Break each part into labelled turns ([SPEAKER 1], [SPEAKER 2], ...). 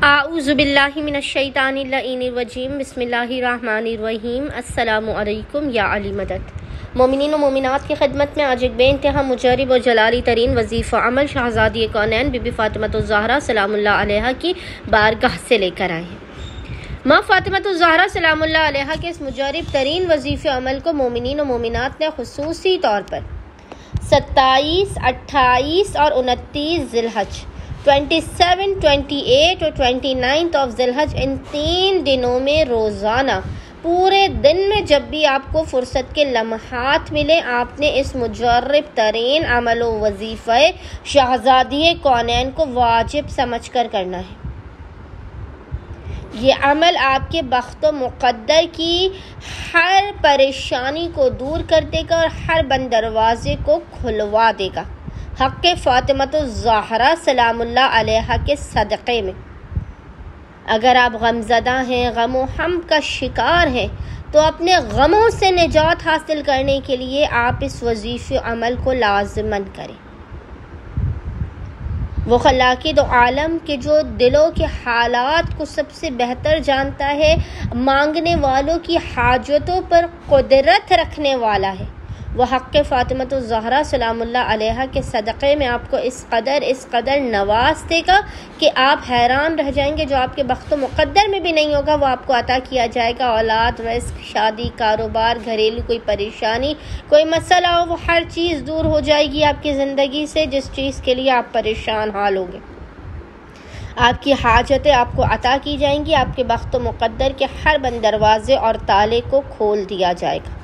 [SPEAKER 1] आऊज़ुबिल्लाहि मिनश्शैतानिर्रजीम बिस्मिल्लाहिर्रहमानिर्रहीम अस्सलामु अलैकुम या अली मदद। मोमिनीन व मोमिनात की खिदमत में आज एक बेइंतहा मुजर्रिब और जलाली तरीन वजीफ़ा अमल शहज़ादी कौनैन बीबी फ़ातिमतुज़ ज़हरा सलामुल्लाह अलैहा की बारगाह से लेकर आए हैं। माँ फ़ातिमतुज़ ज़हरा सलामुल्लाह अलैहा के इस मुजर्रिब तरीन वजीफ़े अमल को मोमिनीन व मोमिनात ने खुसूसी तौर पर 27, 28 और 29 ज़िलहज 27, 28 और 29 ऑफ ज़िलहज इन 3 दिनों में रोज़ाना पूरे दिन में जब भी आपको फ़ुर्सत के लम्हात मिले आपने इस मुजर्रिब तरीन अमल व वजीफ़े शहज़ादी कौनैन को वाजिब समझकर करना है। ये अमल आपके बख्त व मुक़द्दर की हर परेशानी को दूर कर देगा और हर बंद दरवाज़े को खुलवा देगा। हक़ फ़ातिमतुज़ ज़हरा सलामुल्लाह अलैहा के सदक़े में अगर आप गमज़दा हैं, गम हम का शिकार हैं, तो अपने गमों से निजात हासिल करने के लिए आप इस वजीफ़े अमल को लाज़िमन करें। वो खलाक़िद आलम के जो दिलों के हालात को सबसे बेहतर जानता है, मांगने वालों की हाजतों पर कुदरत रखने वाला है, वह हक़ फ़ातिमतुज़ ज़हरा सलामुल्लाह अलैहा के सदक़े में आपको इस कदर नवाज देगा कि आप हैरान रह जाएंगे। जो आपके बख्त मुक़द्दर में भी नहीं होगा वो आपको अता किया जाएगा। औलाद, रिज़्क़, शादी, कारोबार, घरेलू कोई परेशानी, कोई मसला हो, वो हर चीज़ दूर हो जाएगी आपकी ज़िंदगी से जिस चीज़ के लिए आप परेशान हाल होंगे। आपकी हाजतें आपको अता की जाएंगी। आपके बख्त मुक़द्दर के हर बंद दरवाज़े और ताले को खोल दिया जाएगा।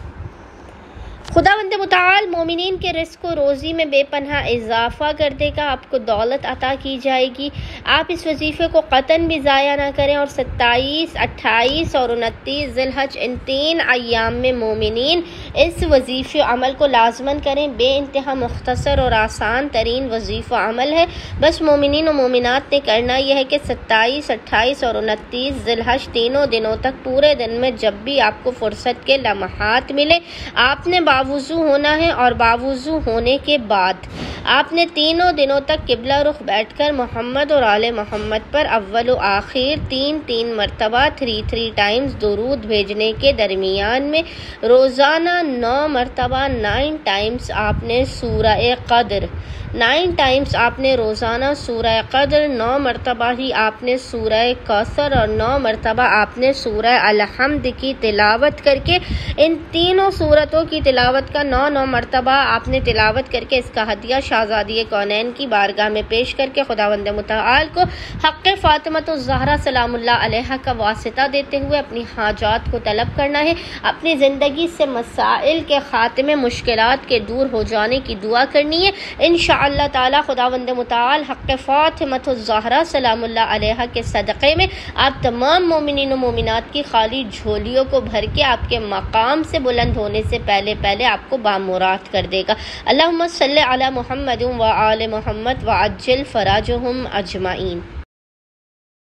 [SPEAKER 1] खुदावंद मुताल मोमिनीन के रिज़्क़ व रोज़ी में बेपनाह इजाफ़ा कर देगा। आपको दौलत अता की जाएगी। आप इस वजीफ़े को क़तन भी ज़ाया ना करें और 27, 28 और 29 ज़िलहज इन 3 अय्याम में मोमिनीन इस वजीफ़े अमल को लाज़मन करें। बेइंतहा मुख्तसर और आसान तरीन वजीफ़ा अमल है। बस मोमिनीन व मोमिनात ने करना यह है कि 27, 28 और 29 ज़िलहज तीनों दिनों तक पूरे दिन में जब भी आपको फ़ुर्सत के लम्हात मिले आपने बावुज़ू होना है और बावुज़ू होने के बाद आपने तीनों दिनों तक किबला रुख बैठकर मोहम्मद और आले मोहम्मद पर अव्वल व आखिर 3 मरतबा 3 टाइम्स दुरूद भेजने के दरमियान में रोज़ाना 9 मरतबा 9 टाइम्स आपने सूरह क़द्र 9 टाइम्स आपने रोज़ाना सूरह क़द्र 9 मरतबा ही आपने सूरह कौसर और 9 मरतबा आपने सूरह अल-हम्द की तिलावत करके इन तीनों सूरतों की तिलावत का 9 मरतबा आपने तिलावत करके इसका हदिया शहज़ादी कौनैन की बारगाह में पेश करके खुदावंद मुताल को हक़ फ़ातिमतुज़ ज़हरा सलामुल्लाह अलैहा का वासिता देते हुए अपनी हाजात को तलब करना है। अपनी ज़िंदगी से मसाइल के ख़ात्मे, मुश्किलात के दूर हो जाने की दुआ करनी है। इंशाअल्लाह ताला खुदावंद मुताल हक़ फ़ातिमतुज़ ज़हरा सलामुल्लाह अलैहा के सदक़े में आप तमाम मोमिनीन व मोमिनात की खाली झोलियों को भर के आपके मकाम से बुलंद होने से पहले आपको बामुराद कर देगा। अल्लाहुम्मा सल्लि अला मुहम्मद व आले मुहम्मद व अज्जिल फ़राजहुम अजमाइन।